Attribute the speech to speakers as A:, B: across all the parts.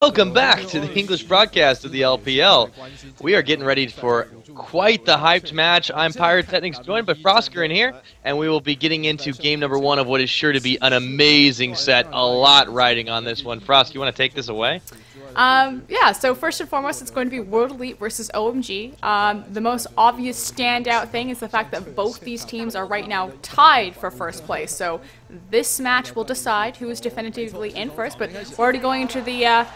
A: Welcome back to the English broadcast of the LPL. We are getting ready for quite the hyped match. I'm Pyrotechnics, joined by Frosker in here, and we will be getting into game number one of what is sure to be an amazing set. A lot riding on this one. Frost, you want to take this away?
B: Yeah, so first and foremost, it's going to be World Elite versus OMG. The most obvious standout thing is the fact that both these teams are right now tied for first place. So this match will decide who is definitively in first, but we're already going into the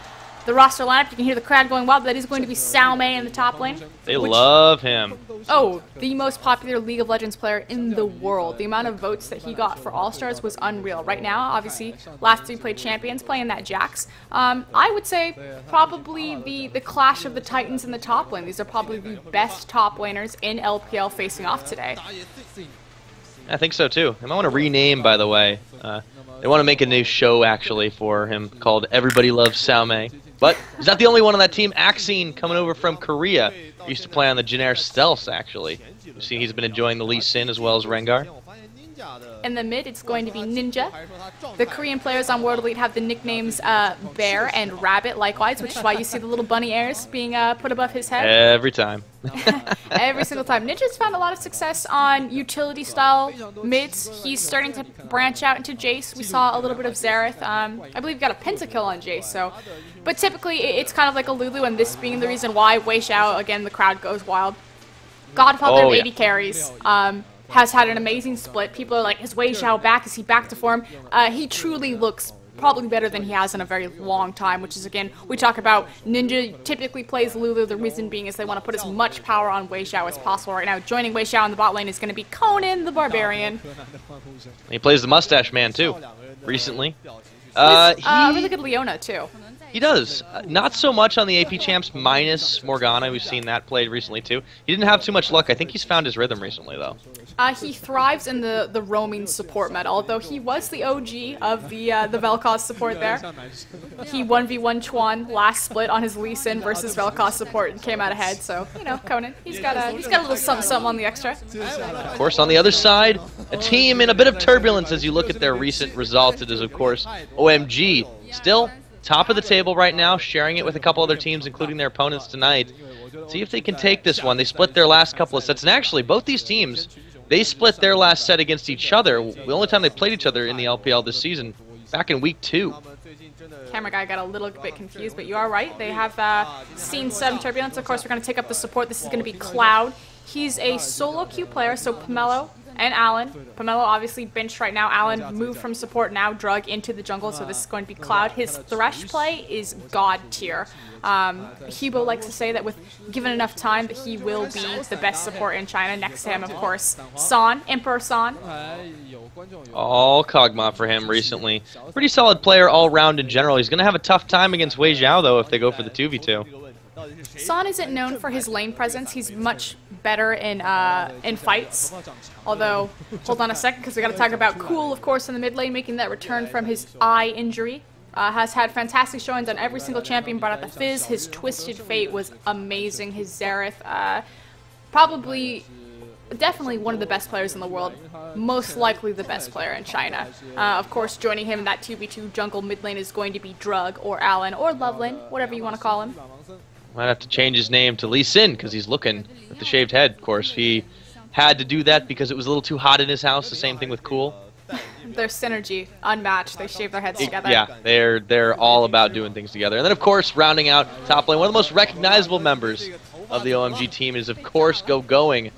B: roster lineup. You can hear the crowd going wild. That is going to be Salmei in the top lane.
A: They love him.
B: Oh, the most popular League of Legends player in the world. The amount of votes that he got for All-Stars was unreal. Right now, obviously, last three played Champions, playing that Jax. I would say probably the clash of the Titans in the top lane. These are probably the best top laners in LPL facing off today.
A: I think so too. I might want to rename, by the way. They want to make a new show, actually, for him called Everybody Loves Salmei. But he's not the only one on that team. Axine, coming over from Korea, he used to play on the Jinair Stealths, actually. You've seen he's been enjoying the Lee Sin as well as Rengar.
B: In the mid, it's going to be Ninja. The Korean players on World Elite have the nicknames Bear and Rabbit, likewise, which is why you see the little bunny ears being put above his head.
A: Every time.
B: Every single time. Ninja's found a lot of success on utility-style mids. He's starting to branch out into Jace. We saw a little bit of Xerath. I believe he got a pentakill on Jace. So, but typically, it's kind of like a Lulu, and this being the reason why Wei Xiao, again, the crowd goes wild. Godfather of 80 carries. Has had an amazing split. People are like, is Wei Xiao back? Is he back to form? He truly looks probably better than he has in a very long time, which is, again, we talk about Ninja typically plays Lulu. The reason being is they want to put as much power on Wei Xiao as possible right now. Joining Wei Xiao in the bot lane is going to be Conan the Barbarian.
A: He plays the Mustache Man, too, recently.
B: Really good Leona, too.
A: He does. Not so much on the AP Champs minus Morgana. We've seen that played recently, too. He didn't have too much luck. I think he's found his rhythm recently, though.
B: He thrives in the roaming support meta, although he was the OG of the Vel'Koz support there. He 1v1 Chuan last split on his Lee Sin versus Vel'Koz support and came out ahead, so, you know, Conan, he's got a little something on the extra.
A: Of course, on the other side, a team in a bit of turbulence as you look at their recent results. It is, of course, OMG. Still top of the table right now, sharing it with a couple other teams, including their opponents tonight. See if they can take this one. They split their last couple of sets, and actually, both these teams, they split their last set against each other. The only time they played each other in the LPL this season, back in week 2.
B: Camera guy got a little bit confused, but you are right. They have seen some turbulence. Of course, we're going to take up the support. This is going to be Cloud. He's a solo queue player, so Pomelo and Alan. Pomelo obviously benched right now. Alan moved from support, now drug into the jungle, so this is going to be Cloud. His Thresh play is god tier. Hubo likes to say that with given enough time that he will be the best support in China. Next to him, of course, San, Emperor San.
A: All Kog'Maw for him recently. Pretty solid player all round in general. He's going to have a tough time against Wei Xiao, though, if they go for the 2v2.
B: San isn't known for his lane presence. He's much better in fights. Although, hold on a second, because we got to talk about Cool, of course, in the mid lane, making that return from his eye injury. Has had fantastic showings on every single champion, brought out the Fizz. His Twisted Fate was amazing. His Xerath, definitely one of the best players in the world. Most likely the best player in China. Of course, joining him in that 2v2 jungle mid lane is going to be Drug or Alan or Lovelin, whatever you want to call him.
A: Might have to change his name to Lee Sin because he's looking with the shaved head. Of course, he had to do that because it was a little too hot in his house. The same thing with Cool.
B: Their synergy unmatched. They shave their heads together.
A: Yeah, they're all about doing things together. And then, of course, rounding out top lane, one of the most recognizable members of the OMG team is, of course, Going.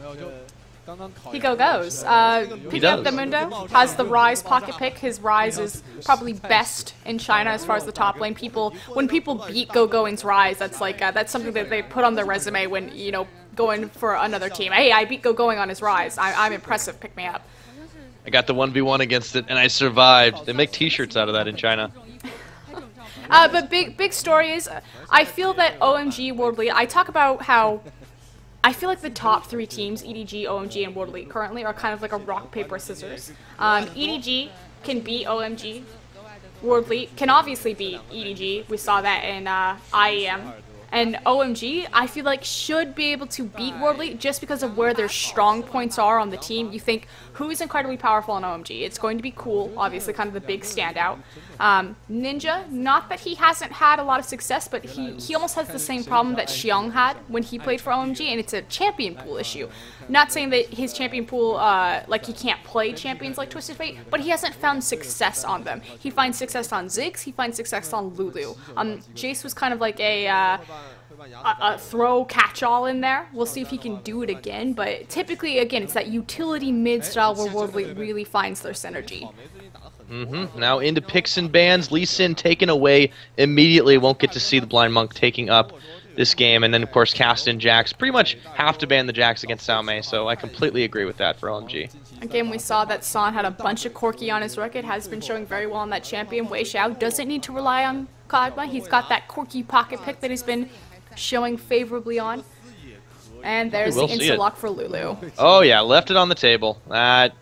B: He goes. Picking up the Mundo has the Ryze pocket pick. His Ryze is probably best in China as far as the top lane. When people beat Going's Ryze, that's like that's something that they put on their resume when going for another team. Hey, I beat Going on his Ryze. I'm impressive. Pick me up.
A: I got the 1v1 against it and I survived. They make T-shirts out of that in China.
B: But big story is, I feel that OMG World Elite. I talk about how I feel like the top 3 teams, EDG, OMG, and World Elite, currently are kind of like a rock, paper, scissors. EDG can beat OMG. World Elite can obviously beat EDG. We saw that in IEM. And OMG, I feel like should be able to beat World Elite just because of where their strong points are on the team. You think, who is incredibly powerful on OMG? It's going to be Cool, obviously kind of the big standout. Ninja, not that he hasn't had a lot of success, but he almost has the same problem that Xiong had when he played for OMG, and it's a champion pool issue. Not saying that his champion pool, like he can't play champions like Twisted Fate, but he hasn't found success on them. He finds success on Ziggs, he finds success on Lulu. Jace was kind of like a throw catch-all in there. We'll see if he can do it again, but typically, again, it's that utility mid style where World Elite really finds their synergy.
A: Now into picks and bans. Lee Sin taken away immediately. Won't get to see the Blind Monk taking up this game. And then, of course, cast in Jax. Pretty much have to ban the Jax against Xiaomei, so I completely agree with that for OMG.
B: Again, we saw that San had a bunch of Corki on his record, has been showing very well on that champion. Wei Xiao doesn't need to rely on Kog'Maw. He's got that Corki pocket pick that he's been showing favorably on. And there's the insta-lock for Lulu.
A: Oh yeah, left it on the table. That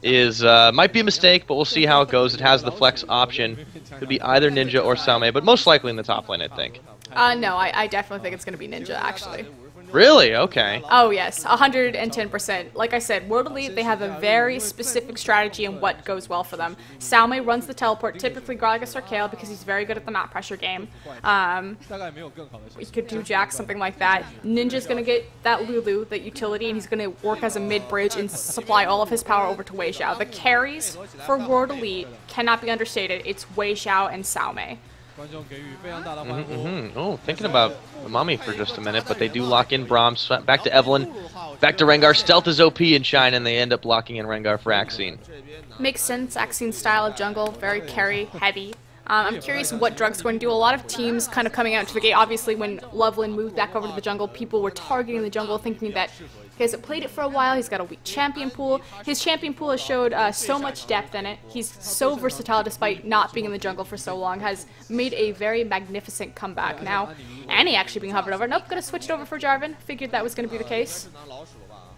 A: is might be a mistake, but we'll see how it goes. It has the flex option. Could be either Ninja or Xiaomei, but most likely in the top lane, I think.
B: No, I definitely think it's going to be Ninja, actually.
A: Really? Okay.
B: Oh, yes. 110%. Like I said, World Elite, they have a very specific strategy and what goes well for them. Xiaomei runs the teleport, typically Gragas or Kayle, because he's very good at the map pressure game. You could do Jax, something like that. Ninja's going to get that Lulu, that utility, and he's going to work as a mid-bridge and supply all of his power over to Wei Xiao. The carries for World Elite cannot be understated. It's Wei Xiao and Xiaomei.
A: Oh, thinking about the Mummy for just a minute, but they do lock in Brahms. Back to Evelyn, back to Rengar. Stealth is OP in Shine, and they end up locking in Rengar for Axine.
B: Makes sense. Axine's style of jungle, very carry heavy. I'm curious what Drug's going to do. A lot of teams kind of coming out to the gate. Obviously, when Loveland moved back over to the jungle, people were targeting the jungle, thinking that he hasn't played it for a while. He's got a weak champion pool. His champion pool has showed so much depth in it. He's so versatile despite not being in the jungle for so long. Has made a very magnificent comeback. Now, Annie actually being hovered over. Nope, gonna switch it over for Jarvan. Figured that was going to be the case.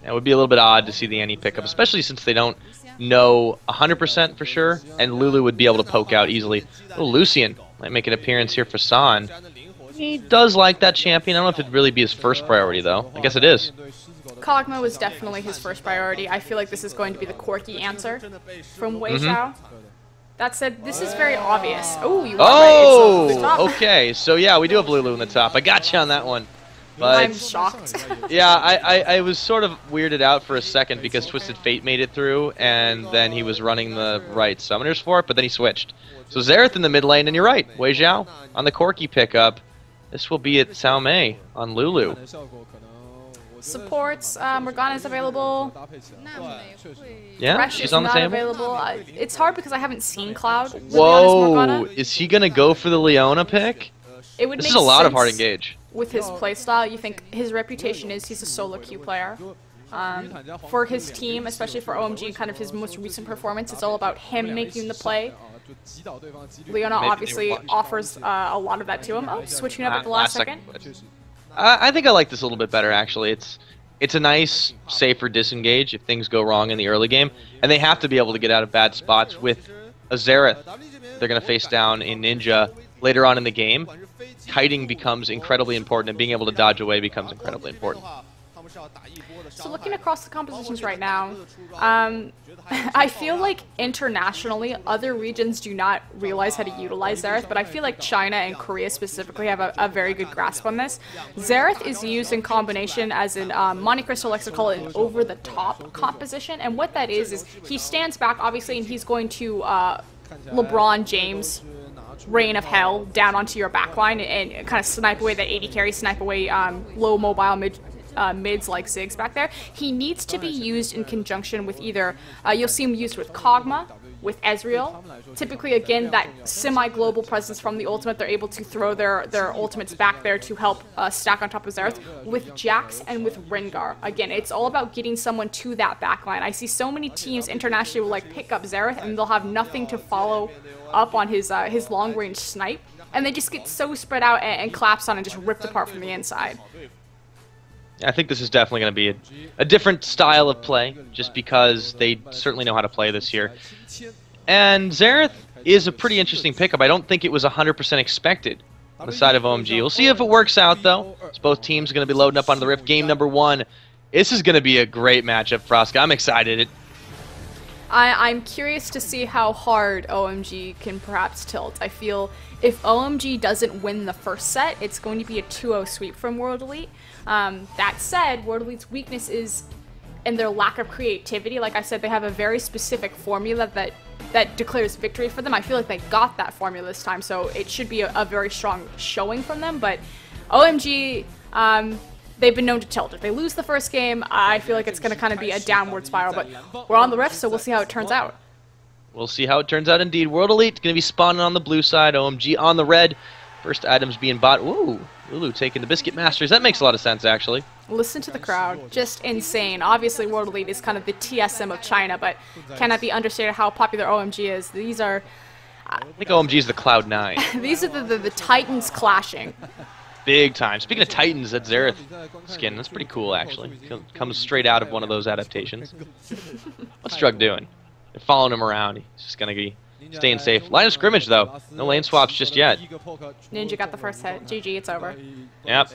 A: It would be a little bit odd to see the Annie pick up, especially since they don't know 100% for sure, and Lulu would be able to poke out easily. Oh, Lucian might make an appearance here for San. He does like that champion. I don't know if it'd really be his first priority, though. I guess it is.
B: Kog'Maw was definitely his first priority. I feel like this is going to be the quirky answer from Wei Xiao. That said, this is very obvious. Oh, you are right.
A: Okay. So, yeah, we do have Lulu in the top. I got you on that one. But
B: I'm shocked.
A: Yeah, I was sort of weirded out for a second because Twisted Fate made it through, and then he was running the right summoners for it, but then he switched. So Xerath in the mid lane, and you're right, Wei Xiao on the Corki pickup. This will be at Xiaomei on Lulu.
B: Supports, Morgana's available.
A: Yeah,
B: Thresh
A: she's
B: is
A: on the
B: not
A: table.
B: available. It's hard because I haven't seen Cloud.
A: Whoa, is he going to go for the Leona pick?
B: It would
A: This
B: make
A: is a lot of
B: sense
A: hard engage.
B: with his playstyle. You think his reputation is he's a solo queue player. For his team, especially for OMG, kind of his most recent performance, it's all about him making the play. Leona obviously offers a lot of that to him. Oh, switching up at the last second.
A: I think I like this a little bit better, actually. It's a nice, safer disengage if things go wrong in the early game, and they have to be able to get out of bad spots with a Xerath. They're going to face down in Ninja later on in the game. Kiting becomes incredibly important, and being able to dodge away becomes incredibly important.
B: So looking across the compositions right now, I feel like internationally, other regions do not realize how to utilize Xerath, but I feel like China and Korea specifically have a very good grasp on this. Xerath is used in combination as an Monte Cristo likes to call it an over-the-top composition, and what that is he stands back, obviously, and he's going to LeBron James Reign of Hell down onto your backline and kind of snipe away that 80 carry, snipe away low mobile mids like Ziggs back there. He needs to be used in conjunction with either, you'll see him used with Kog'Maw, with Ezreal. Typically, again, that semi-global presence from the ultimate, they're able to throw their ultimates back there to help stack on top of Xerath. With Jax and with Rengar, again, it's all about getting someone to that backline. I see so many teams internationally will like pick up Xerath and they'll have nothing to follow up on his long-range snipe, and they just get so spread out and collapsed on and just ripped apart from the inside.
A: I think this is definitely going to be a different style of play, just because they certainly know how to play this here. And Xerath is a pretty interesting pickup. I don't think it was 100% expected on the side of OMG. We'll see if it works out, though. As both teams are going to be loading up onto the Rift. Game number 1. This is going to be a great matchup, Froska. I'm excited.
B: I'm curious to see how hard OMG can perhaps tilt. I feel if OMG doesn't win the first set, it's going to be a 2-0 sweep from World Elite. That said, World Elite's weakness is in their lack of creativity. Like I said, they have a very specific formula that declares victory for them. I feel like they got that formula this time, so it should be a very strong showing from them. But OMG, they've been known to tilt. If they lose the first game, I feel like it's going to kind of be a downward spiral. But we're on the Rift, so we'll see how it turns out.
A: We'll see how it turns out indeed. World Elite going to be spawning on the blue side, OMG on the red. First items being bought. Ooh, Lulu taking the Biscuit Masters. That makes a lot of sense, actually.
B: Listen to the crowd. Just insane. Obviously, World Elite is kind of the TSM of China, but cannot be understated how popular OMG is. These are...
A: I think OMG is the Cloud9.
B: These are the Titans clashing.
A: Big time. Speaking of Titans, that Xerath skin, that's pretty cool, actually. Comes straight out of one of those adaptations. What's Drug doing? They're following him around. He's just going to be staying safe. Line of scrimmage, though. No lane swaps just yet.
B: Ninja got the first hit. GG, it's over.
A: Yep.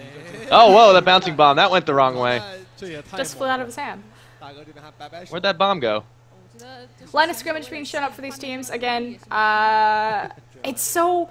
A: Oh, whoa, that bouncing bomb. That went the wrong way.
B: Just flew out of his hand.
A: Where'd that bomb go?
B: Line of scrimmage being shown up for these teams. Again, it's so...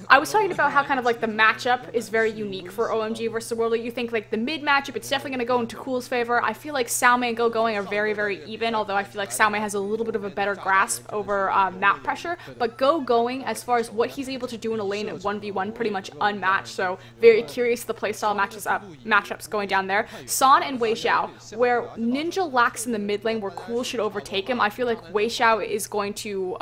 B: I was talking about how kind of like the matchup is very unique for OMG versus World Elite. You think like the mid matchup, it's definitely going to go into Cool's favor. I feel like Salmei and Go Going are very, very even, although I feel like Salmei has a little bit of a better grasp over map pressure. But Go Going, as far as what he's able to do in a lane at 1v1, pretty much unmatched. So very curious the playstyle matchups going down there. San and Wei Xiao, where Ninja lacks in the mid lane, where Cool should overtake him. I feel like Wei Xiao is going to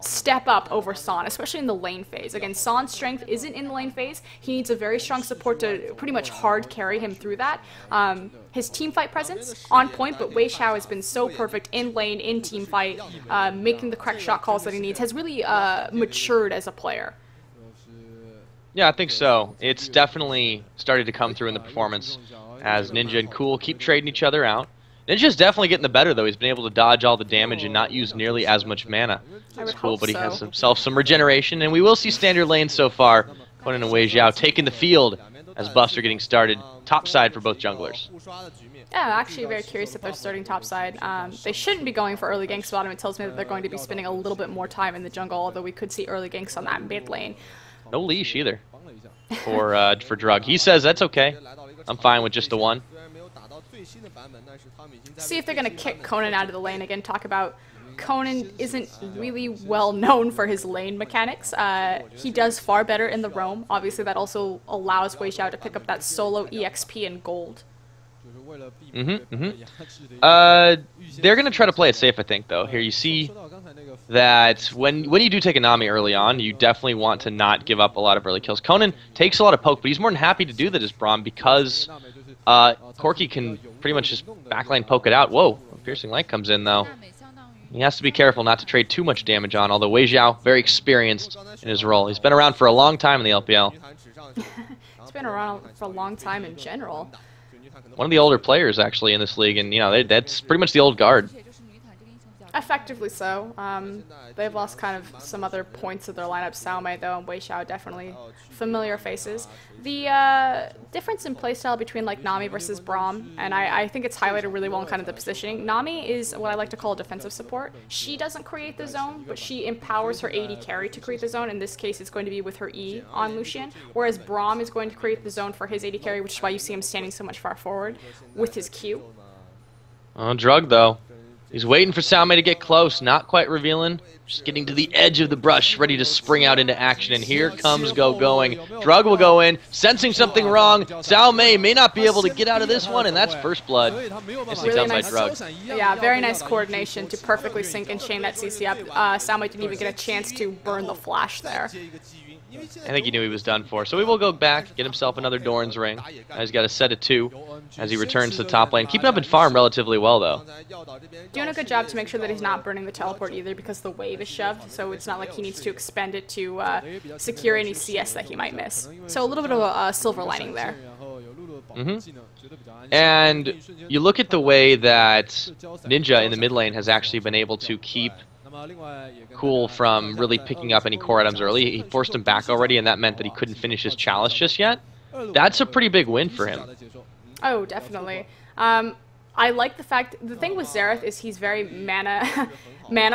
B: step up over San, especially in the lane phase. Again, San's strength isn't in the lane phase. He needs a very strong support to pretty much hard carry him through that. His team fight presence, on point, but Wei Xiao has been so perfect in lane, in team fight, making the correct shot calls that he needs, has really matured as a player.
A: Yeah, I think so. It's definitely started to come through in the performance as Ninja and Cool keep trading each other out. Ninja's definitely getting the better, though. He's been able to dodge all the damage and not use nearly as much mana. It's cool, but he has himself some regeneration, and we will see standard lanes so far. Conan and Wei Xiao taking the field as buffs are getting started. Top side for both junglers.
B: Yeah, I'm actually very curious if they're starting top side. They shouldn't be going for early ganks bottom. It tells me that they're going to be spending a little bit more time in the jungle, although we could see early ganks on that mid lane.
A: No leash either for Drug. He says that's okay. I'm fine with just the one.
B: See if they're going to kick Conan out of the lane again. Talk about Conan isn't really well known for his lane mechanics. He does far better in the roam. Obviously, that also allows Wei Xiao to pick up that solo EXP and gold.
A: They're going to try to play it safe, I think, though. Here you see that when you do take a Nami early on, you definitely want to not give up a lot of early kills. Conan takes a lot of poke, but he's more than happy to do that as Braum because Corki can pretty much just backline poke it out. Whoa, a Piercing Light comes in, though. He has to be careful not to trade too much damage on, although Wei Xiao, very experienced in his role. He's been around for a long time in the LPL.
B: He's been around for a long time in general.
A: One of the older players, actually, in this league, and, you know, that's pretty much the old guard.
B: Effectively so. They've lost kind of some other points of their lineup. Salmei, though, and Wei Xiao, definitely familiar faces. The difference in playstyle between like Nami versus Braum, and I think it's highlighted really well in kind of the positioning. Nami is what I like to call a defensive support. She doesn't create the zone, but she empowers her AD carry to create the zone. In this case, it's going to be with her E on Lucian, whereas Braum is going to create the zone for his AD carry, which is why you see him standing so much far forward with his Q.
A: Drug, though. He's waiting for Salmei to get close, not quite revealing, just getting to the edge of the brush, ready to spring out into action, and here comes Go Going. Drug will go in, sensing something wrong. Salmei may not be able to get out of this one, and that's first blood.
B: Really nice, Drug. Yeah, very nice coordination to perfectly sync and chain that CC up. Salmei didn't even get a chance to burn the flash there.
A: I think he knew he was done for. So he will go back, get himself another Doran's ring. He's got a set of 2 as he returns to the top lane. Keeping up in farm relatively well, though.
B: Doing a good job to make sure that he's not burning the teleport either because the wave is shoved, so it's not like he needs to expend it to secure any CS that he might miss. So a little bit of a silver lining there. And you look at the way that Ninja in the mid lane has actually been able to keep
A: cool from really picking up any core items early. He forced him back already, and that meant that he couldn't finish his chalice just yet. That's a pretty big win for him.
B: Oh, definitely. I like the fact, the thing with Xerath is he's very mana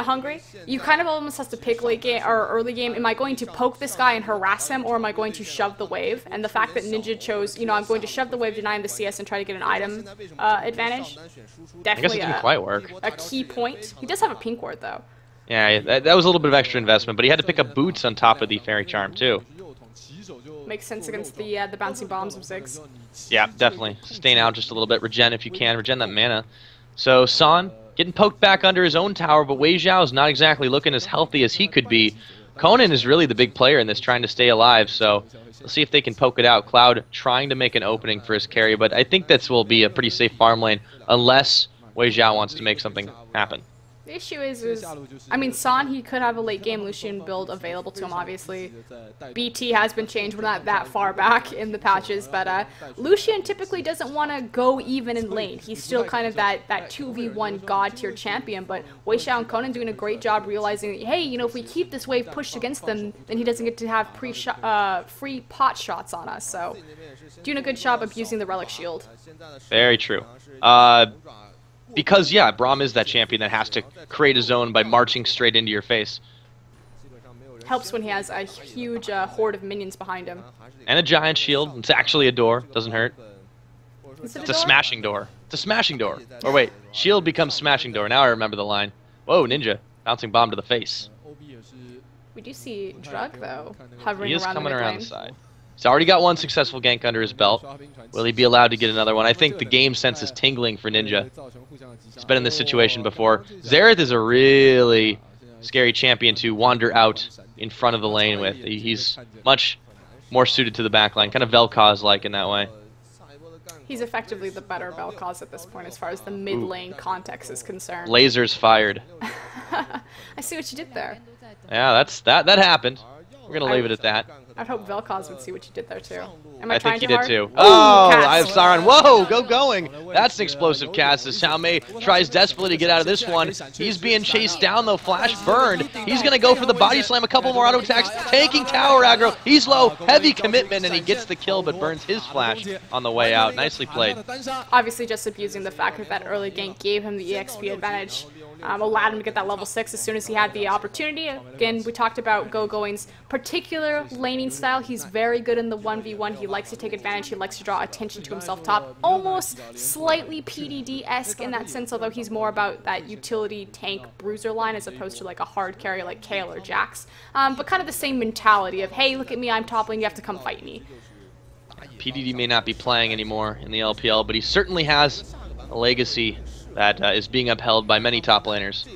B: hungry. You kind of almost have to pick late game or early game. Am I going to poke this guy and harass him, or am I going to shove the wave? And the fact that Ninja chose, you know, I'm going to shove the wave, deny him the CS, and try to get an item advantage. Definitely
A: I guess it didn't quite work.
B: A key point. He does have a pink ward though.
A: Yeah, that was a little bit of extra investment, but he had to pick up boots on top of the Fairy Charm too.
B: Makes sense against the bouncing bombs of Ziggs.
A: Yeah, definitely. Sustain out just a little bit. Regen if you can. Regen that mana. So, San getting poked back under his own tower, but Wei Xiao is not exactly looking as healthy as he could be. Conan is really the big player in this, trying to stay alive, so let's see if they can poke it out. Cloud trying to make an opening for his carry, but I think this will be a pretty safe farm lane, unless Wei Xiao wants to make something happen.
B: The issue is, I mean, San, he could have a late game Lucian build available to him, obviously. BT has been changed, we're not that far back in the patches, but Lucian typically doesn't want to go even in lane. He's still kind of that 2v1 god tier champion, but Wei Xiao and Conan doing a great job realizing that, hey, you know, if we keep this wave pushed against them, then he doesn't get to have free pot shots on us, so doing a good job abusing the relic shield.
A: Very true. Because, yeah, Braum is that champion that has to create a zone by marching straight into your face.
B: Helps when he has a huge horde of minions behind him.
A: And a giant shield. It's actually a door. Doesn't hurt.
B: Is it
A: It's a smashing door. It's a smashing door. Or wait, shield becomes smashing door. Now I remember the line. Whoa, Ninja. Bouncing bomb to the face.
B: We do see Drug, though, hovering
A: He is
B: around
A: coming
B: the
A: around
B: mid
A: the
B: lane.
A: side. He's already got one successful gank under his belt. Will he be allowed to get another one? I think the game sense is tingling for Ninja. He's been in this situation before. Xerath is a really scary champion to wander out in front of the lane with. He's much more suited to the backline, kind of Vel'Koz-like in that way.
B: He's effectively the better Vel'Koz at this point as far as the mid lane context is concerned.
A: Lasers fired.
B: I see what you did there.
A: Yeah, that happened. We're gonna leave it at that.
B: I'd hope Vel'Koz would see what you did there too. Am
A: I
B: trying
A: think he
B: too
A: did
B: hard?
A: too.
B: Ooh,
A: Oh, I have
B: cast.
A: Siren. Whoa, going. That's an explosive cast as Xiao Mei tries desperately to get out of this one. He's being chased down though, flash burned. He's going to go for the body slam, a couple more auto attacks, taking tower aggro. He's low, heavy commitment, and he gets the kill but burns his flash on the way out. Nicely played.
B: Obviously just abusing the fact that that early gank gave him the EXP advantage. Allowed him to get that level 6 as soon as he had the opportunity. Again, we talked about Gogoing's particular laning style. He's very good in the 1v1. He likes to take advantage. He likes to draw attention to himself top. Almost slightly PDD-esque in that sense, although he's more about that utility tank bruiser line as opposed to like a hard carry like Kale or Jax. But kind of the same mentality of, hey, look at me, I'm top lane, you have to come fight me.
A: PDD may not be playing anymore in the LPL, but he certainly has a legacy that is being upheld by many top laners,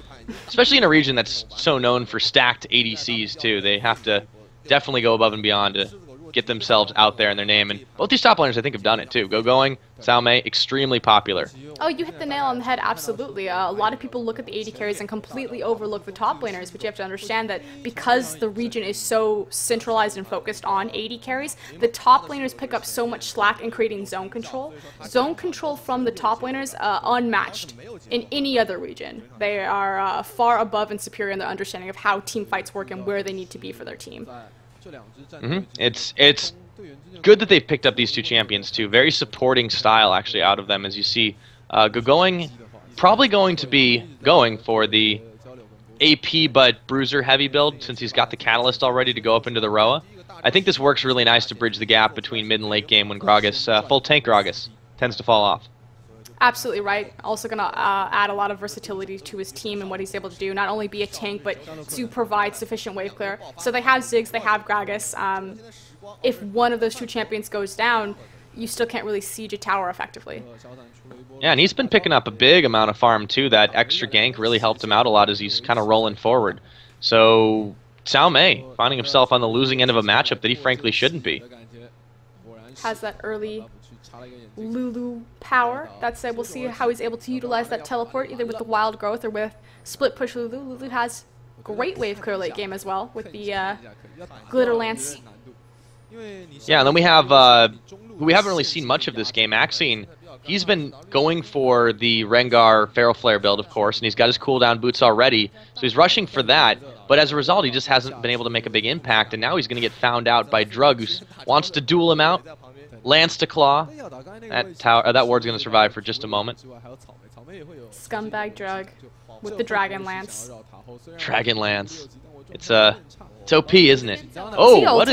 A: especially in a region that's so known for stacked ADCs too. They have to definitely go above and beyond to get themselves out there in their name, and both these top laners I think have done it too. Gogoing, Xiao Mei, extremely popular.
B: Oh, you hit the nail on the head, absolutely. A lot of people look at the AD carries and completely overlook the top laners, but you have to understand that because the region is so centralized and focused on AD carries, the top laners pick up so much slack in creating zone control. Zone control from the top laners, unmatched in any other region. They are far above and superior in their understanding of how team fights work and where they need to be for their team.
A: It's good that they've picked up these two champions too. Very supporting style actually out of them, as you see. Gogoing probably going to be going for the AP but bruiser heavy build since he's got the catalyst already to go up into the Roa. I think this works really nice to bridge the gap between mid and late game when Gragas, full tank Gragas, tends to fall off.
B: Absolutely right. Also going to add a lot of versatility to his team and what he's able to do. Not only be a tank, but to provide sufficient wave clear. So they have Ziggs, they have Gragas. If one of those two champions goes down, you still can't really siege a tower effectively.
A: Yeah, and he's been picking up a big amount of farm too. That extra gank really helped him out a lot as he's kind of rolling forward. So Xiao Mei finding himself on the losing end of a matchup that he frankly shouldn't be.
B: Has that early Lulu power. That said, we'll see how he's able to utilize that teleport, either with the wild growth or with split push Lulu. Lulu has great wave clear late game as well, with the glitter lance.
A: Yeah, and then we have, who we haven't really seen much of this game, Axine he's been going for the Rengar Feral Flare build, of course, and he's got his cooldown boots already, so he's rushing for that. But as a result, he just hasn't been able to make a big impact, and now he's going to get found out by Drug, who wants to duel him out. Lance to Claw. That ward's going to survive for just a moment.
B: Scumbag Drug with the Dragon Lance.
A: Dragon Lance. It's OP, isn't it? Oh, what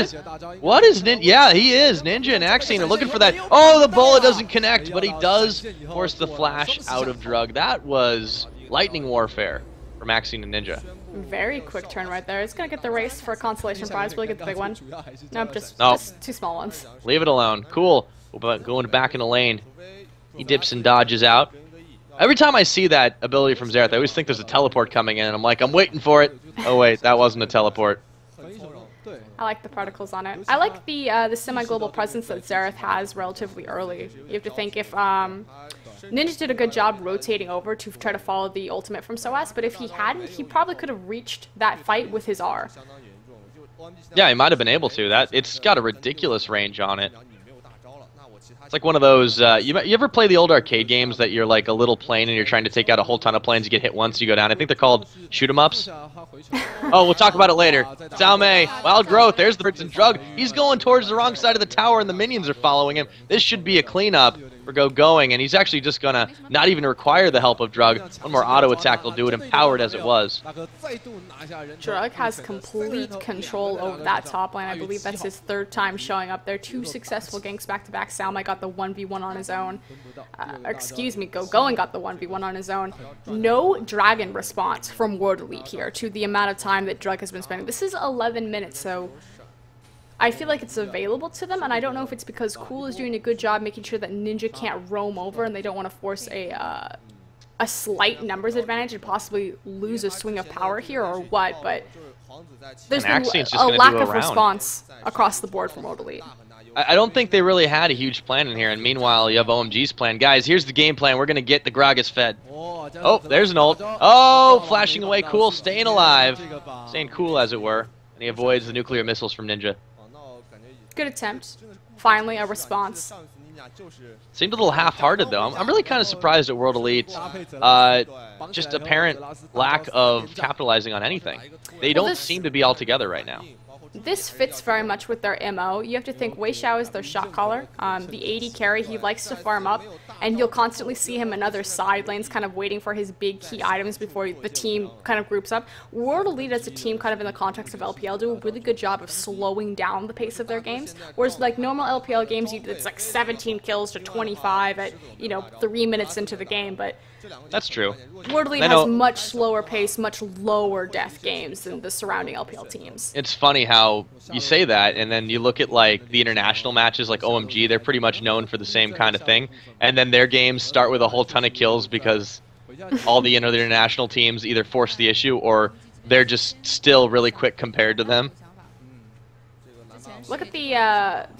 A: is Ninja? Yeah, he is. Ninja and Axine are looking for that. Oh, the bullet doesn't connect, but he does force the flash out of Drug. That was lightning warfare from Axine and Ninja.
B: Very quick turn right there. It's going to get the race for a consolation prize. Really get the big one. Nope, just two small ones.
A: Leave it alone. Cool. But going back in the lane, he dips and dodges out. Every time I see that ability from Xerath, I always think there's a teleport coming in, and I'm like, I'm waiting for it. Oh wait, that wasn't a teleport.
B: I like the particles on it. I like the semi-global presence that Xerath has relatively early. You have to think if Ninja did a good job rotating over to try to follow the ultimate from SOAS, but if he hadn't, he probably could have reached that fight with his R.
A: Yeah, he might have been able to. It's got a ridiculous range on it. It's like one of those, you ever play the old arcade games that you're like a little plane and you're trying to take out a whole ton of planes, you get hit once, you go down. I think they're called shoot-em-ups. Oh, we'll talk about it later. Sao Mei, Wild Growth, there's the Britain Drug. He's going towards the wrong side of the tower and the minions are following him. This should be a cleanup for going, and he's actually just going to not even require the help of Drug. One more auto attack will do it, empowered as it was.
B: Drug has complete control over that top lane. I believe that's his third time showing up there. 2 successful ganks back-to-back. Sao Mei got the 1v1 on his own. Excuse me, Going got the 1v1 on his own. No Dragon response from World Elite here to the amount of time that Drug has been spending. This is 11 minutes, so I feel like it's available to them, and I don't know if it's because Cool is doing a good job making sure that Ninja can't roam over and they don't want to force a slight numbers advantage and possibly lose a swing of power here or what, but there's been a lack of response across the board from World Elite.
A: I don't think they really had a huge plan in here, and meanwhile you have OMG's plan. Guys, here's the game plan. We're going to get the Gragas fed. Oh, there's an ult. Oh, flashing away Cool, staying alive. Staying cool, as it were. And he avoids the nuclear missiles from Ninja.
B: Good attempt. Finally, a response.
A: Seemed a little half-hearted, though. I'm really kind of surprised at World Elite's just apparent lack of capitalizing on anything. They don't seem to be all together right now.
B: This fits very much with their MO. You have to think Wei Xiao is their shot caller. The AD carry, he likes to farm up, and you'll constantly see him in other side lanes kind of waiting for his big key items before the team kind of groups up. World Elite as a team, kind of in the context of LPL, do a really good job of slowing down the pace of their games, whereas like normal LPL games, it's like 17 kills to 25 at, 3 minutes into the game, but
A: that's true.
B: World Elite has much slower pace, much lower death games than the surrounding LPL teams.
A: It's funny how you say that, and then you look at like the international matches like OMG, they're pretty much known for the same kind of thing, and then their games start with a whole ton of kills because all the international teams either force the issue or they're just still really quick compared to them.
B: Look at the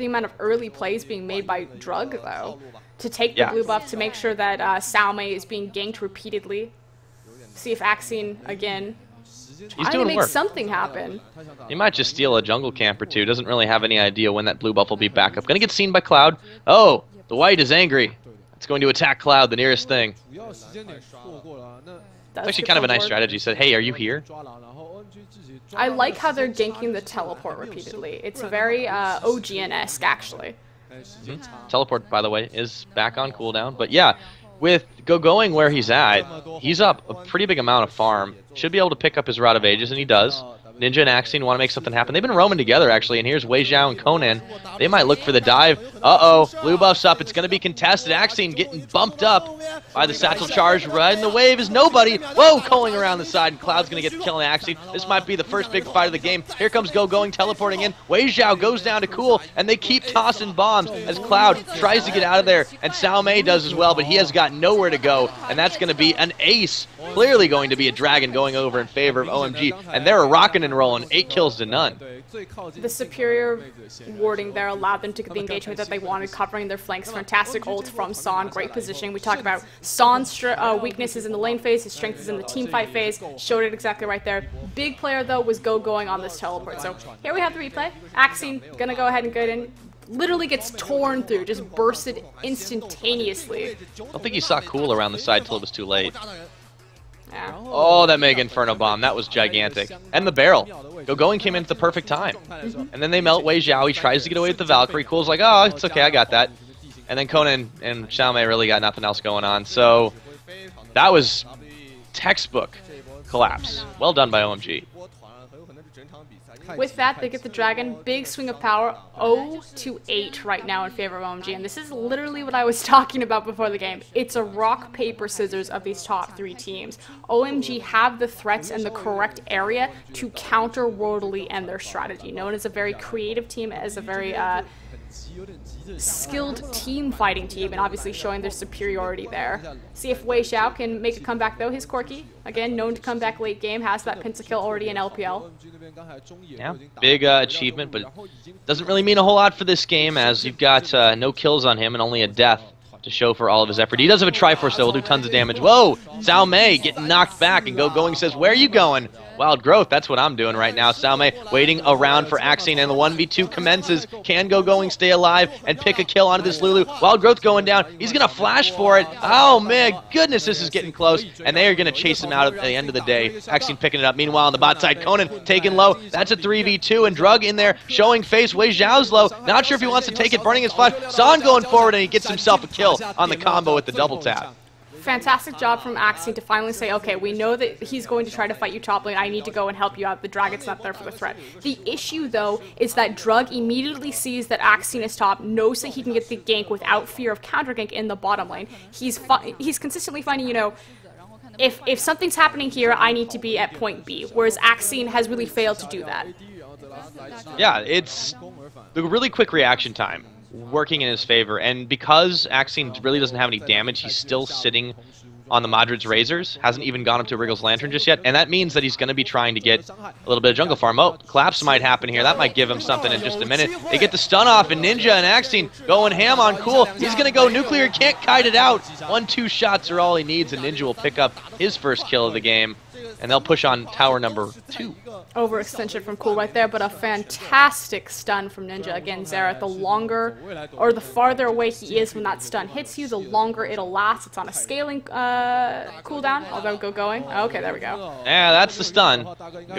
B: amount of early plays being made by Drug, though, to take the blue buff, to make sure that Sao Mei is being ganked repeatedly. See if Axine, again, trying to make something happen.
A: He might just steal a jungle camp or two. Doesn't really have any idea when that blue buff will be back up. Gonna get seen by Cloud. Oh, the white is angry. It's going to attack Cloud, the nearest thing. That's actually kind of a nice strategy. He said, hey, are you here?
B: I like how they're ganking the teleport repeatedly. It's very OGN-esque, actually.
A: Teleport, by the way, is back on cooldown. But yeah, with going where he's at, he's up a pretty big amount of farm. Should be able to pick up his Rod of Ages, and he does. Ninja and Axine want to make something happen. They've been roaming together, actually, and here's Wei Xiao and Conan. They might look for the dive. Uh-oh, blue buff's up. It's going to be contested. Axine getting bumped up by the satchel charge. Riding the wave is nobody. Whoa, culling around the side, and Cloud's going to get the kill on Axine. This might be the first big fight of the game. Here comes going, teleporting in. Wei Xiao goes down to Cool, and they keep tossing bombs as Cloud tries to get out of there, and Sao Mei does as well, but he has got nowhere to go, and that's going to be an ace. Clearly going to be a dragon going over in favor of OMG, and they're rocking and rolling, 8 kills to none.
B: The superior warding there allowed them to get the engagement that they wanted, covering their flanks. Fantastic ult from Son, great positioning. We talk about Son's weaknesses in the lane phase, his strength is in the team fight phase, showed it exactly right there. Big player though was going on this teleport. So here we have the replay. Axine gonna go ahead and get in. literally gets torn through, just bursted instantaneously.
A: I don't think he saw Cool around the side till it was too late.
B: Yeah.
A: Oh, that Mega Inferno Bomb. That was gigantic. And the barrel. Going came in at the perfect time. And then they melt Wei Xiao. He tries to get away with the Valkyrie. Cool's like, oh, it's okay, I got that. And then Conan and Xiaomei really got nothing else going on. So that was textbook collapse. Well done by OMG.
B: With that, they get the Dragon. Big swing of power, 0-8 right now in favor of OMG. And this is literally what I was talking about before the game. It's a rock, paper, scissors of these top 3 teams. OMG have the threats in the correct area to counter Worldly and their strategy. Known as a very creative team, as a very skilled team fighting team, and obviously showing their superiority there. See if Wei Xiao can make a comeback though. His Corki, again known to come back late game, has that pentakill already in LPL.
A: Yeah, big achievement, but doesn't really mean a whole lot for this game as you've got no kills on him and only a death to show for all of his effort. He does have a Triforce though, will do tons of damage. Whoa! Xiaomei getting knocked back, and Going says, where are you going? Wild Growth, that's what I'm doing right now. Xiaomei waiting around for Axine, and the 1v2 commences. Can Going stay alive and pick a kill onto this Lulu? Wild Growth going down. He's going to flash for it. Oh, man, goodness, this is getting close, and they are going to chase him out at the end of the day. Axine picking it up. Meanwhile, on the bot side, Conan taking low. That's a 3v2, and Drug in there showing face. Wei Xiao's low. Not sure if he wants to take it, burning his flash. San going forward, and he gets himself a kill on the combo with the double tap.
B: Fantastic job from Axine to finally say, okay, we know that he's going to try to fight you top lane. I need to go and help you out. The Dragon's not there for the threat. The issue, though, is that Drug immediately sees that Axine is top, knows that he can get the gank without fear of counter gank in the bottom lane. He's consistently finding, you know, if something's happening here, I need to be at point B, whereas Axine has really failed to do that.
A: Yeah, it's the really quick reaction time working in his favor, and because Axine really doesn't have any damage, he's still sitting on the Madrid's Razors, hasn't even gone up to Wriggle's Lantern just yet, and that means that he's going to be trying to get a little bit of jungle farm. Oh, collapse might happen here. That might give him something in just a minute. They get the stun off, and Ninja and Axine going ham on Cool. He's going to go nuclear, can't kite it out. 1-2 shots are all he needs, and Ninja will pick up his first kill of the game, and they'll push on tower number 2.
B: Overextension from Cool right there, but a fantastic stun from Ninja. Again, Xerath, the longer or the farther away he is when that stun hits you, the longer it'll last. It's on a scaling cooldown, although Going. Okay, there we go.
A: Yeah, that's the stun.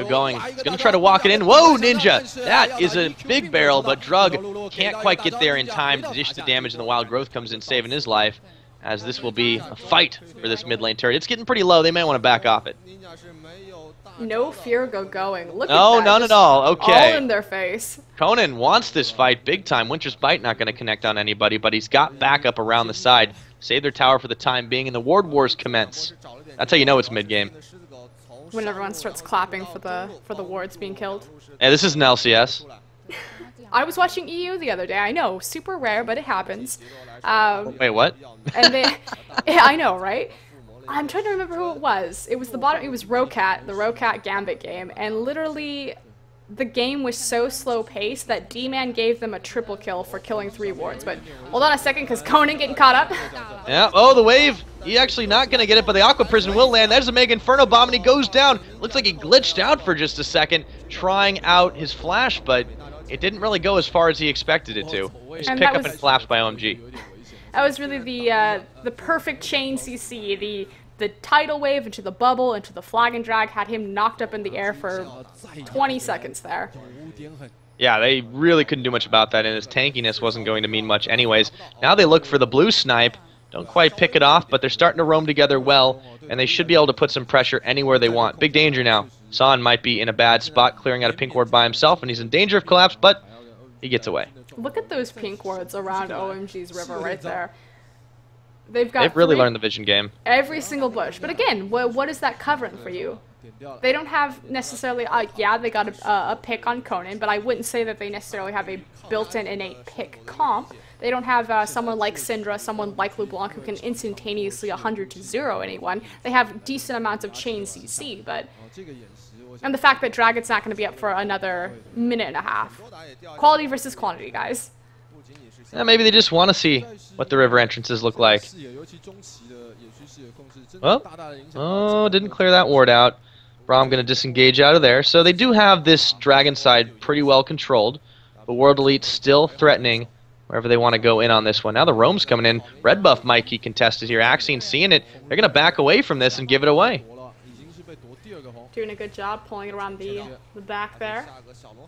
A: Going. He's going to try to walk it in. Whoa, Ninja! That is a big barrel, but Drug can't quite get there in time to dish the damage, and the Wild Growth comes in, saving his life, as this will be a fight for this mid lane turret. It's getting pretty low. They may want to back off it.
B: No fear Going. Look at that.
A: No, none at all. Okay.
B: All in their face.
A: Conan wants this fight big time. Winter's Bite not going to connect on anybody, but he's got backup around the side. Save their tower for the time being, and the Ward Wars commence. That's how you know it's mid-game.
B: When everyone starts clapping for the wards being killed.
A: Hey, this is an LCS.
B: I was watching EU the other day. I know, super rare, but it happens.
A: Wait, what?
B: And they, yeah, I know, right? I'm trying to remember who it was. It was the Rocat, the Rocat Gambit game, and literally the game was so slow-paced that D-Man gave them a triple kill for killing 3 wards. But hold on a second, because Conan getting caught up.
A: Yeah, oh, the wave. He actually not going to get it, but the Aqua Prison will land. There's a Mega Inferno Bomb, and he goes down. Looks like he glitched out for just a second, trying out his flash, but it didn't really go as far as he expected it to. Just pick up and collapse by OMG.
B: That was really the perfect chain CC. The tidal wave into the bubble, into the flag and drag, had him knocked up in the air for 20 seconds there.
A: Yeah, they really couldn't do much about that, and his tankiness wasn't going to mean much anyways. Now they look for the blue snipe. Don't quite pick it off, but they're starting to roam together well, and they should be able to put some pressure anywhere they want. Big danger now. San might be in a bad spot, clearing out a pink ward by himself, and he's in danger of collapse, but he gets away.
B: Look at those pink wards around OMG's river right there. They've
A: really learned the vision game.
B: Every single bush. But again, what is that covering for you? They don't have necessarily, yeah, they got a pick on Conan, but I wouldn't say that they necessarily have a built-in innate pick comp. They don't have someone like Syndra, someone like LeBlanc who can instantaneously 100-0 anyone. They have decent amounts of chain CC, but... And the fact that Dragon's not going to be up for another minute and a half. Quality versus quantity, guys.
A: Yeah, maybe they just want to see what the river entrances look like. Well, oh, didn't clear that ward out. Braum going to disengage out of there. So they do have this Dragon side pretty well controlled, but World Elite still threatening wherever they want to go in on this one. Now the roam's coming in. Red buff might be contested here. Axine's seeing it. They're going to back away from this and give it away.
B: Doing a good job pulling it around the back there.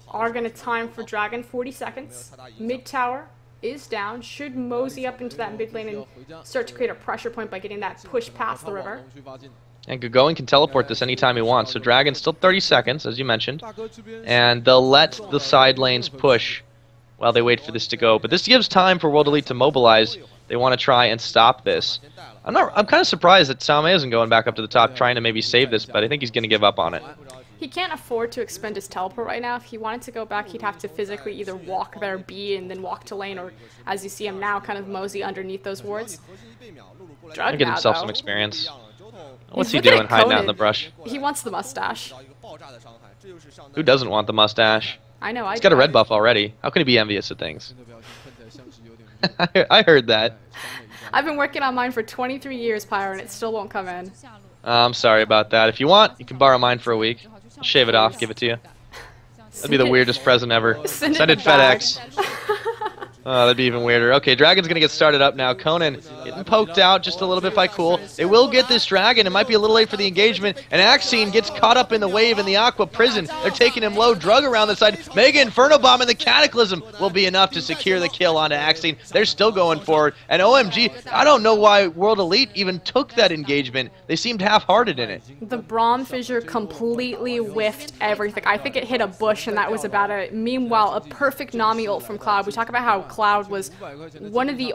B: Are going to time for Dragon, 40 seconds. Mid tower is down. Should mosey up into that mid lane and start to create a pressure point by getting that push past the river.
A: And Gogoing can teleport this anytime he wants. So Dragon's still 30 seconds, as you mentioned. And they'll let the side lanes push while they wait for this to go. But this gives time for World Elite to mobilize. They want to try and stop this. I'm kind of surprised that Salme isn't going back up to the top trying to maybe save this, but I think he's going to give up on it.
B: He can't afford to expend his teleport right now. If he wanted to go back, he'd have to physically either walk there, B, and then walk to lane, or as you see him now, kind of mosey underneath those wards.
A: Drug get himself some experience. What's he doing hiding out in the brush?
B: He wants the mustache.
A: Who doesn't want the mustache?
B: I know,
A: He's got a red buff already. How can he be envious of things? I heard that.
B: I've been working on mine for 23 years, Pyro, and it still won't come in.
A: I'm sorry about that. If you want, you can borrow mine for a week. Shave it off, give it to you. That'd be the weirdest present ever. Send it FedEx. Oh, that'd be even weirder. Okay, Dragon's going to get started up now. Conan getting poked out just a little bit by Cool. They will get this Dragon. It might be a little late for the engagement. And Axine gets caught up in the wave in the Aqua Prison. They're taking him low. Drug around the side. Mega Inferno Bomb and the Cataclysm will be enough to secure the kill onto Axine. They're still going forward. And OMG, I don't know why World Elite even took that engagement. They seemed half-hearted in it.
B: The Braum Fissure completely whiffed everything. I think it hit a bush, and that was about it. Meanwhile, a perfect Nami ult from Cloud. We talk about how Cloud was one of the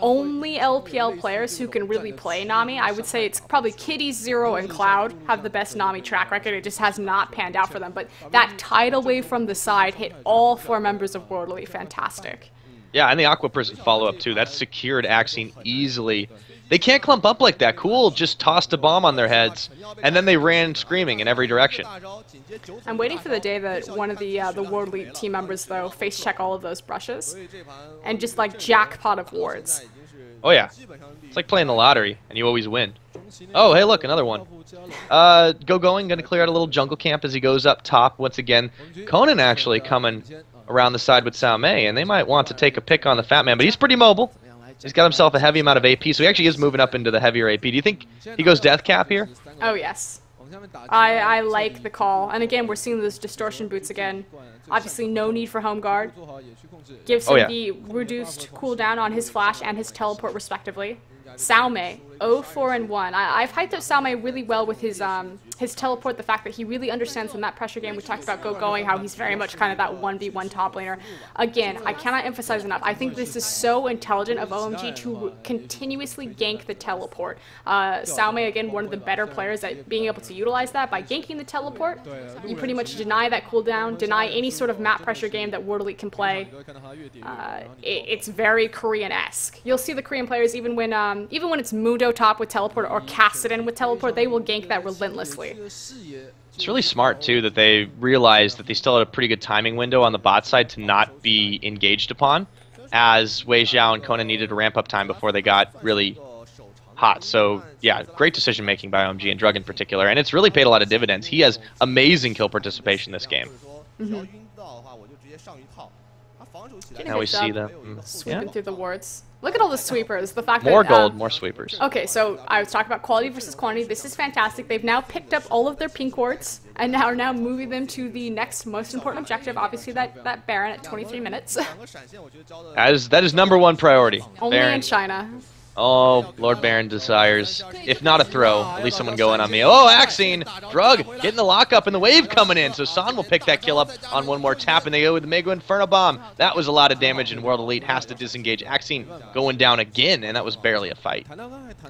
B: only LPL players who can really play Nami. I would say it's probably Kitty, Zero, and Cloud have the best Nami track record. It just has not panned out for them. But that tidal wave from the side hit all 4 members of World Elite. Fantastic.
A: Yeah, and the Aqua Prison follow-up, too. That secured Axine easily. They can't clump up like that. Cool just tossed a bomb on their heads, and then they ran screaming in every direction.
B: I'm waiting for the day that one of the World Elite team members, though, face-check all of those brushes and just, like, jackpot of wards.
A: Oh, yeah. It's like playing the lottery, and you always win. Oh, hey, look, another one. Gogoing, going to clear out a little jungle camp as he goes up top once again. Conan actually coming around the side with Salme, and they might want to take a pick on the Fat Man, but he's pretty mobile. He's got himself a heavy amount of AP, so he actually is moving up into the heavier AP. Do you think he goes Death Cap here?
B: Oh, yes. I like the call. And again, we're seeing those distortion boots again. Obviously, no need for home guard. Gives him the reduced cooldown on his flash and his teleport, respectively. Salme, 0-4-1. I've hyped up Salme really well with his teleport, the fact that he really understands in that pressure game. We talked about Gogoing, how he's very much kind of that 1v1 top laner. Again, I cannot emphasize enough. I think this is so intelligent of OMG to continuously gank the teleport. Salme, again, one of the better players at being able to utilize that. By ganking the teleport, you pretty much deny that cooldown, deny any sort of map pressure game that World Elite can play. It's very Korean-esque. You'll see the Korean players, even when it's Mundo top with teleport or Kassadin with teleport, they will gank that relentlessly.
A: It's really smart, too, that they realized that they still had a pretty good timing window on the bot side to not be engaged upon, as Wei Xiao and Conan needed to ramp up time before they got really hot. So, yeah, great decision-making by OMG and Drug in particular, and it's really paid a lot of dividends. He has amazing kill participation this game. Now we see them.
B: Sweeping through the wards. Look at all the sweepers. The fact
A: more
B: that,
A: gold, more sweepers.
B: Okay, so I was talking about quality versus quantity. This is fantastic. They've now picked up all of their pink wards and are now moving them to the next most important objective. Obviously, that Baron at 23 minutes.
A: That is #1 priority.
B: Only
A: Baron.
B: in China.
A: Oh, Lord Baron desires, if not a throw, at least someone going on me. Oh, Axine, Drug, getting the lockup and the wave coming in. So San will pick that kill up on one more tap, and they go with the Mega Inferno Bomb. That was a lot of damage, and World Elite has to disengage. Axine going down again, and that was barely a fight.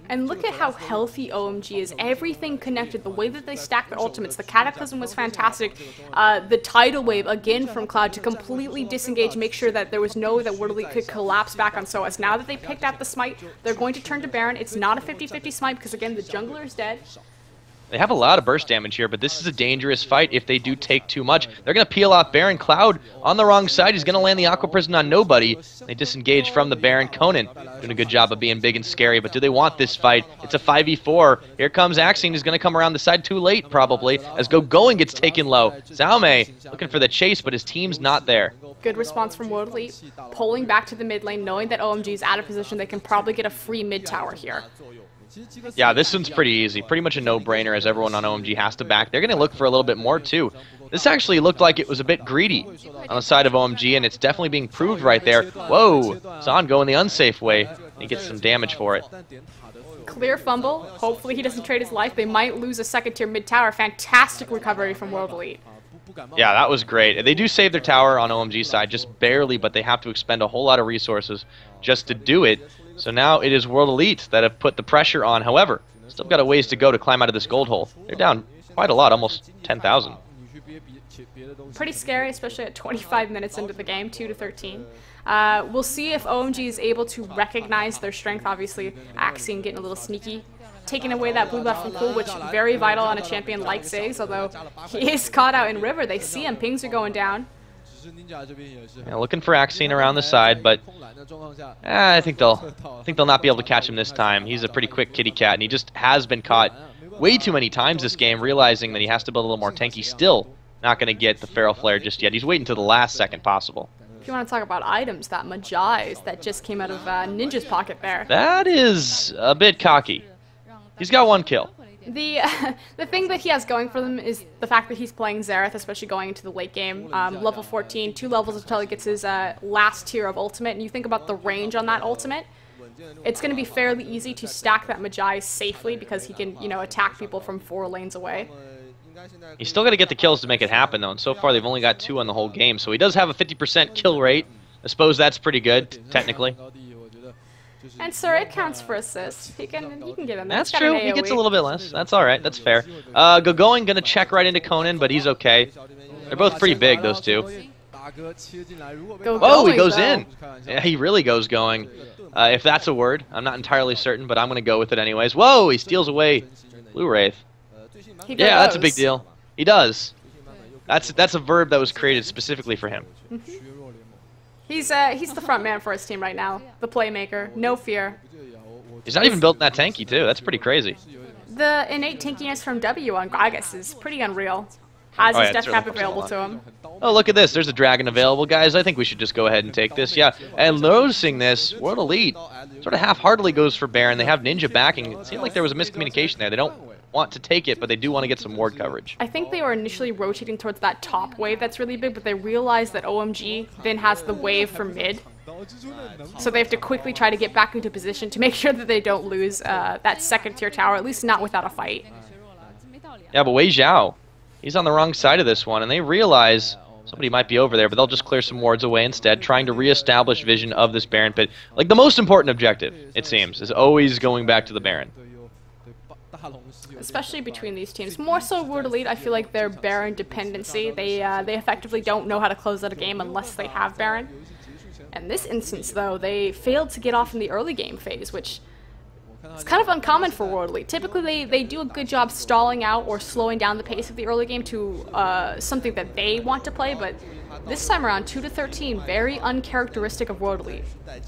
B: And look at how healthy OMG is. Everything connected. The way that they stack their ultimates. The Cataclysm was fantastic. The Tidal Wave, again, from Cloud to completely disengage, make sure that there was no way that World Elite could collapse back on SOAS. Now that they picked out the Smite, they're going to turn to Baron. It's not a 50-50 smite because, again, the jungler is dead.
A: They have a lot of burst damage here, but this is a dangerous fight if they do take too much. They're going to peel off Baron. Cloud on the wrong side. He's going to land the Aqua Prison on nobody. They disengage from the Baron. Conan doing a good job of being big and scary, but do they want this fight? It's a 5v4. Here comes Axion. He's going to come around the side too late, probably, as Going gets taken low. Xiaomei looking for the chase, but his team's not there.
B: Good response from World Elite, pulling back to the mid lane, knowing that OMG is out of position. They can probably get a free mid tower here.
A: Yeah, this one's pretty easy. Pretty much a no-brainer as everyone on OMG has to back. They're going to look for a little bit more, too. This actually looked like it was a bit greedy on the side of OMG, and it's definitely being proved right there. Whoa! Zon going the unsafe way. He gets some damage for it.
B: Clear fumble. Hopefully he doesn't trade his life. They might lose a second-tier mid-tower. Fantastic recovery from World Elite.
A: Yeah, that was great. They do save their tower on OMG side, just barely, but they have to expend a whole lot of resources just to do it. So now it is World Elite that have put the pressure on. However, still got a ways to go to climb out of this gold hole. They're down quite a lot, almost 10,000.
B: Pretty scary, especially at 25 minutes into the game, 2-13. We'll see if OMG is able to recognize their strength. Obviously, Axion getting a little sneaky, taking away that blue buff from Cool, which very vital on a champion like Ziggs, although he is caught out in River. They see him, pings are going down.
A: Yeah, looking for Axion around the side, but I think they'll not be able to catch him this time. He's a pretty quick kitty cat, and he just has been caught way too many times this game, realizing that he has to build a little more tanky. Still not going to get the Feral Flare just yet. He's waiting until the last second possible.
B: If you want to talk about items, that Majai's that just came out of Ninja's pocket there.
A: That is a bit cocky. He's got one kill.
B: The thing that he has going for them is the fact that he's playing Xerath, especially going into the late game. Level 14, 2 levels until he gets his last tier of ultimate, and you think about the range on that ultimate, it's going to be fairly easy to stack that Majai safely because he can, attack people from 4 lanes away.
A: He's still got to get the kills to make it happen, though, and so far they've only got 2 on the whole game, so he does have a 50% kill rate. I suppose that's pretty good, technically.
B: And sir, it counts for assists. You can give him that.
A: That's true. He gets a little bit less. That's all right. That's fair. Going gonna check right into Conan, but he's okay. They're both pretty big, those two. Oh, he goes in. Yeah, he really goes going. If that's a word, I'm not entirely certain, but I'm gonna go with it anyways. Whoa, he steals away Blue Wraith. Yeah, that's a big deal. He does. That's a verb that was created specifically for him.
B: He's the front man for his team right now. The playmaker, no fear.
A: He's not even built that tanky too. That's pretty crazy.
B: The innate tankiness from W on Gragas is pretty unreal. Has his death cap available to him.
A: Oh, look at this. There's a dragon available, guys. I think we should just go ahead and take this. Yeah, and noticing this, World Elite sort of half-heartedly goes for Baron. They have Ninja backing. It seemed like there was a miscommunication there. They don't want to take it, but they do want to get some ward coverage.
B: I think they were initially rotating towards that top wave that's really big, but they realized that OMG then has the wave for mid. So they have to quickly try to get back into position to make sure that they don't lose that second tier tower, at least not without a fight.
A: Yeah, but Wei Zhao, he's on the wrong side of this one, and they realize somebody might be over there, but they'll just clear some wards away instead, trying to reestablish vision of this Baron pit. Like, the most important objective, it seems, is always going back to the Baron.
B: Especially between these teams. More so World Elite, I feel like their Baron dependency. They effectively don't know how to close out a game unless they have Baron. In this instance, though, they failed to get off in the early game phase, which is kind of uncommon for World Elite. Typically, they do a good job stalling out or slowing down the pace of the early game to something that they want to play, but this time around, 2-13, very uncharacteristic of World Elite.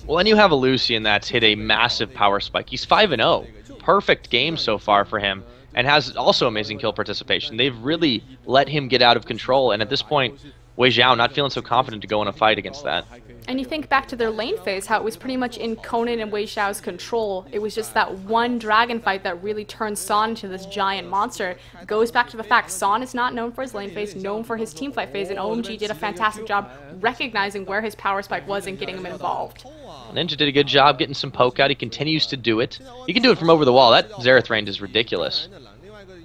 A: Well, then you have a Lucian that's hit a massive power spike. He's 5-0. Perfect game so far for him, and has also amazing kill participation. They've really let him get out of control, and at this point, Wei Zhao not feeling so confident to go in a fight against that.
B: And you think back to their lane phase, how it was pretty much in Conan and Wei Zhao's control. It was just that one dragon fight that really turned Son into this giant monster. It goes back to the fact Son is not known for his lane phase, known for his team fight phase, and OMG did a fantastic job recognizing where his power spike was and getting him involved.
A: Ninja did a good job getting some poke out. He continues to do it. He can do it from over the wall. That Xerath range is ridiculous.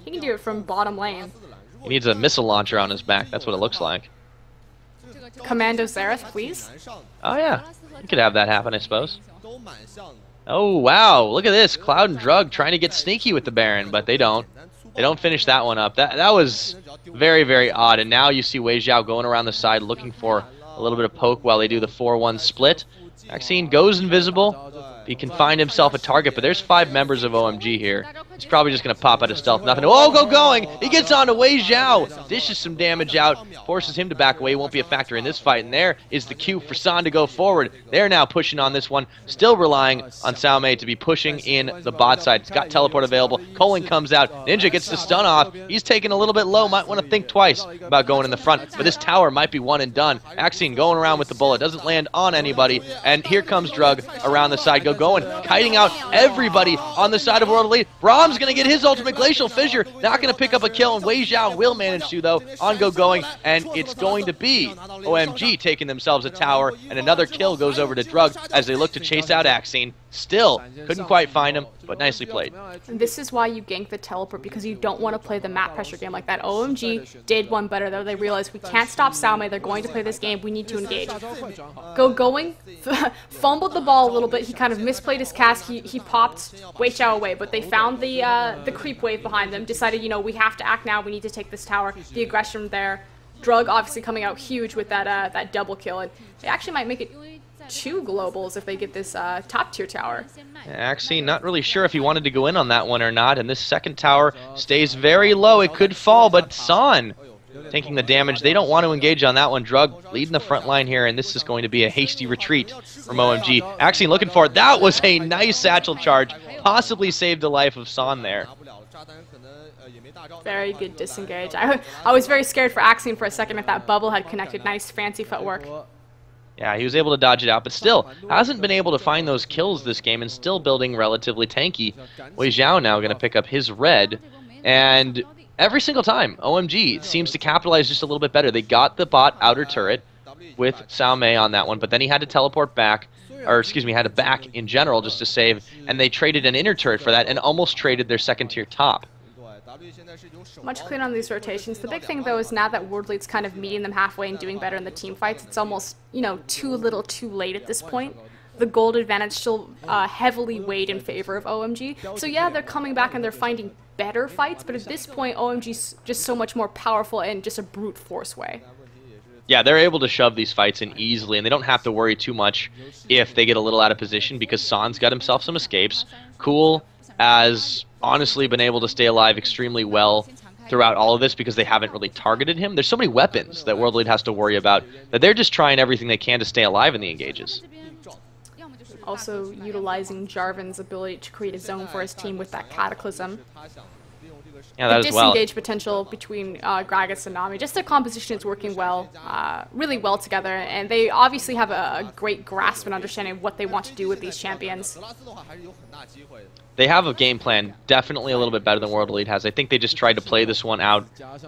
B: He can do it from bottom lane.
A: He needs a missile launcher on his back. That's what it looks like.
B: Commando Xerath, please.
A: Oh, yeah. You could have that happen, I suppose. Oh, wow. Look at this. Cloud and Drug trying to get sneaky with the Baron, but they don't. They don't finish that one up. That was very, very odd. And now you see Wei Zhao going around the side looking for a little bit of poke while they do the 4-1 split. Axion goes invisible. He can find himself a target, but there's 5 members of OMG here. He's probably just going to pop out of stealth. Nothing. Oh, going! He gets on to Wei Zhao. Dishes some damage out. Forces him to back away. Won't be a factor in this fight. And there is the cue for San to go forward. They're now pushing on this one. Still relying on Sao Mei to be pushing in the bot side. He's got teleport available. Colin comes out. Ninja gets the stun off. He's taking a little bit low. Might want to think twice about going in the front. But this tower might be one and done. Axine going around with the bullet. Doesn't land on anybody. And here comes Drug around the side. Going. Kiting out everybody on the side of World Elite. Brahm's going to get his ultimate Glacial Fissure. Not going to pick up a kill. And Wei Zhao will manage to, though. On going. And it's going to be OMG taking themselves a tower. And another kill goes over to Drug as they look to chase out Axine. Still, couldn't quite find him, but nicely played.
B: And this is why you gank the teleport, because you don't want to play the map pressure game like that. OMG did one better, though. They realized we can't stop Sao Mei. They're going to play this game. We need to engage. Going, fumbled the ball a little bit. He kind of misplayed his cast. He popped Wei Zhao away, but they found the creep wave behind them, decided, you know, we have to act now. We need to take this tower. The aggression there. Drug obviously coming out huge with that double kill, and they actually might make it 2 globals if they get this top tier tower.
A: Axine not really sure if he wanted to go in on that one or not, and this second tower stays very low. It could fall, but San taking the damage. They don't want to engage on that one. Drug leading the front line here, and this is going to be a hasty retreat from OMG. Axine looking for it. That was a nice satchel charge. Possibly saved the life of San there.
B: Very good disengage. I was very scared for Axine for a second if that bubble had connected. Nice fancy footwork.
A: Yeah, he was able to dodge it out, but still hasn't been able to find those kills this game and still building relatively tanky. Wei Zhao now going to pick up his red, and every single time, OMG seems to capitalize just a little bit better. They got the bot outer turret with Sao Mei on that one, but then he had to teleport back, or excuse me, had to back in general just to save, and they traded an inner turret for that and almost traded their second tier top.
B: Much cleaner on these rotations. The big thing, though, is now that World Elite's kind of meeting them halfway and doing better in the team fights, it's almost, you know, too little too late at this point. The gold advantage still heavily weighed in favor of OMG. So yeah, they're coming back and they're finding better fights, but at this point, OMG's just so much more powerful in just a brute force way.
A: Yeah, they're able to shove these fights in easily, and they don't have to worry too much if they get a little out of position, because San's got himself some escapes. Cool has honestly been able to stay alive extremely well throughout all of this because they haven't really targeted him. There's so many weapons that World Elite has to worry about that they're just trying everything they can to stay alive in the engages.
B: Also utilizing Jarvan's ability to create a zone for his team with that Cataclysm.
A: Yeah, that
B: the
A: as well.
B: disengage potential between Gragas and Nami. Just their composition is working well, really well together, and they obviously have a great grasp and understanding of what they want to do with these champions.
A: They have a game plan definitely a little bit better than World Elite has. I think they just tried to play this one out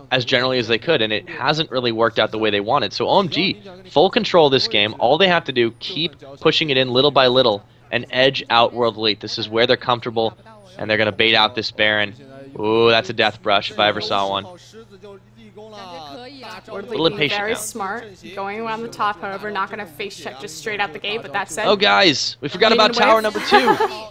A: as generally as they could, and it hasn't really worked out the way they wanted. So OMG, full control of this game. All they have to do, keep pushing it in little by little and edge out World Elite. This is where they're comfortable, and they're going to bait out this Baron. Ooh, that's a death brush if I ever saw one. A little impatient
B: very
A: now.
B: Smart, going around the top, however, not going to face check just straight out the gate, but that said...
A: Oh, guys, we forgot about tower number 2.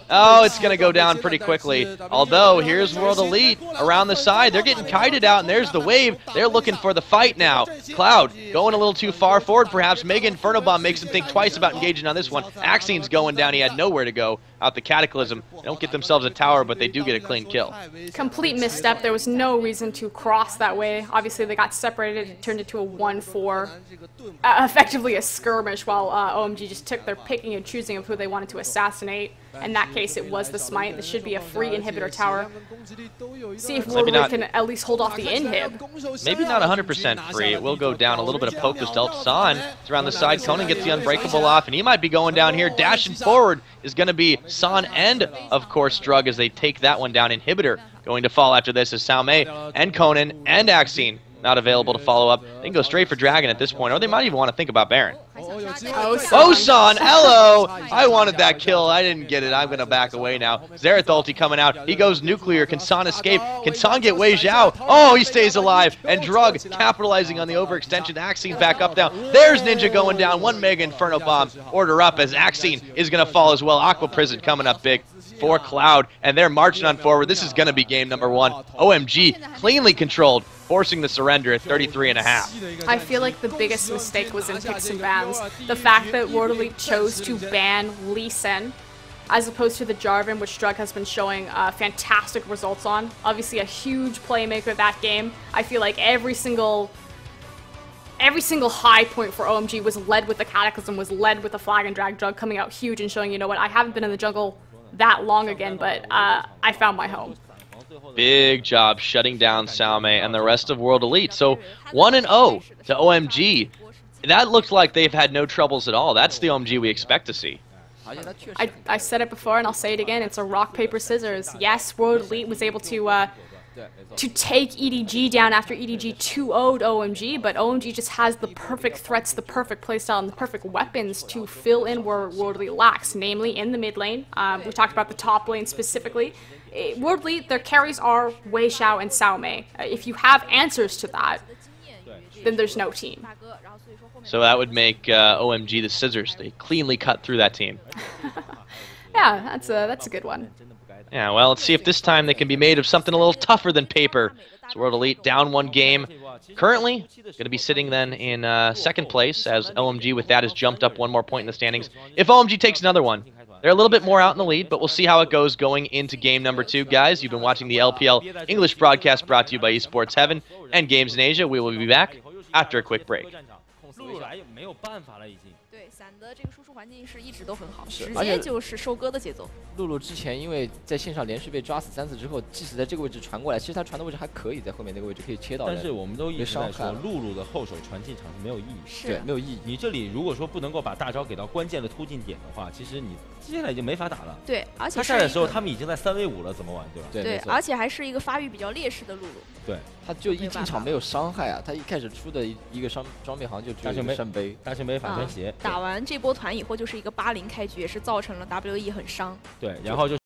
A: Oh, it's going to go down pretty quickly. Although, here's World Elite around the side. They're getting kited out, and there's the wave. They're looking for the fight now. Cloud going a little too far forward, perhaps. Mega Inferno Bomb makes them think twice about engaging on this one. Axine's going down. He had nowhere to go out the Cataclysm. They don't get themselves a tower, but they do get a clean kill.
B: Complete misstep. There was no reason to cross that way. Obviously, they got separated. It turned into a 1-4. Effectively a skirmish, while OMG just took their picking and choosing of who they wanted to assassinate. In that case, it was the Smite. This should be a free inhibitor tower. See if World Elite can at least hold off the inhib.
A: Maybe not 100% free. It will go down. A little bit of poke to help San. It's around the side. Conan gets the Unbreakable off, and he might be going down here. Dashing forward is going to be San and, of course, Drug as they take that one down. Inhibitor going to fall after this is Sao Mei and Conan and Axine not available to follow up. They can go straight for Dragon at this point, or they might even want to think about Baron. Oh, San, hello! I wanted that kill. I didn't get it. I'm going to back away now. Xerath ulti coming out. He goes nuclear. Can San escape? Can San get Wei Zhao? Oh, he stays alive. And Drug capitalizing on the overextension. Axine back up now. There's Ninja going down. One Mega Inferno Bomb. Order up as Axine is going to fall as well. Aqua Prison coming up big for Cloud. And they're marching on forward. This is going to be game number 1. OMG cleanly controlled, forcing the surrender at 33.5.
B: I feel like the biggest mistake was in picks and bans. The fact that World Elite chose to ban Lee Sin as opposed to the Jarvan, which Drug has been showing fantastic results on. Obviously a huge playmaker that game. I feel like every single high point for OMG was led with the Cataclysm, was led with the Flag and Drag. Drug coming out huge and showing, you know what, I haven't been in the jungle that long again, but I found my home.
A: Big job shutting down Salme and the rest of World Elite. So 1-0 to OMG. That looks like they've had no troubles at all. That's the OMG we expect to see.
B: I said it before and I'll say it again. It's a rock, paper, scissors. Yes, World Elite was able to take EDG down after EDG 2-0'd OMG, but OMG just has the perfect threats, the perfect playstyle, and the perfect weapons to fill in where World Elite lacks, namely in the mid lane. We talked about the top lane specifically. World Elite, their carries are Wei Xiao and Salme. If you have answers to that, then there's no team.
A: So that would make OMG the scissors. They cleanly cut through that team.
B: Yeah, that's a good one.
A: Yeah, well, let's see if this time they can be made of something a little tougher than paper. So World Elite down 1 game. Currently, going to be sitting then in 2nd place as OMG with that has jumped up 1 more point in the standings. If OMG takes another one, they're a little bit more out in the lead, but we'll see how it goes going into game number 2. Guys, you've been watching the LPL English broadcast brought to you by Esports Heaven and Games in Asia. We will be back after a quick break.
C: 伞的这个输出环境是一直都很好，直接就是收割的节奏。
D: 露露之前因为在线上连续被抓死3次之后，即使在这个位置传过来，其实他传的位置还可以，在后面那个位置可以切到。
E: 但是我们都一直在说，露露的后手传进场是没有意义，
D: 对，没有意义。
E: 你这里如果说不能够把大招给到关键的突进点的话，其实你接下来已经没法打了。
C: 对，而且
E: 他下来的时候，他们已经在3v5了，怎么玩，对吧？
C: 对，而且还是一个发育比较劣势的露露。
E: 对，
D: 他就一进场没有伤害啊，他一开始出的一个装备好像就只有一个圣杯，
E: 大圣杯反穿鞋。
C: 打完这波团以后就是一个80开局，也是造成了 WE 很伤。
E: 对，然后就。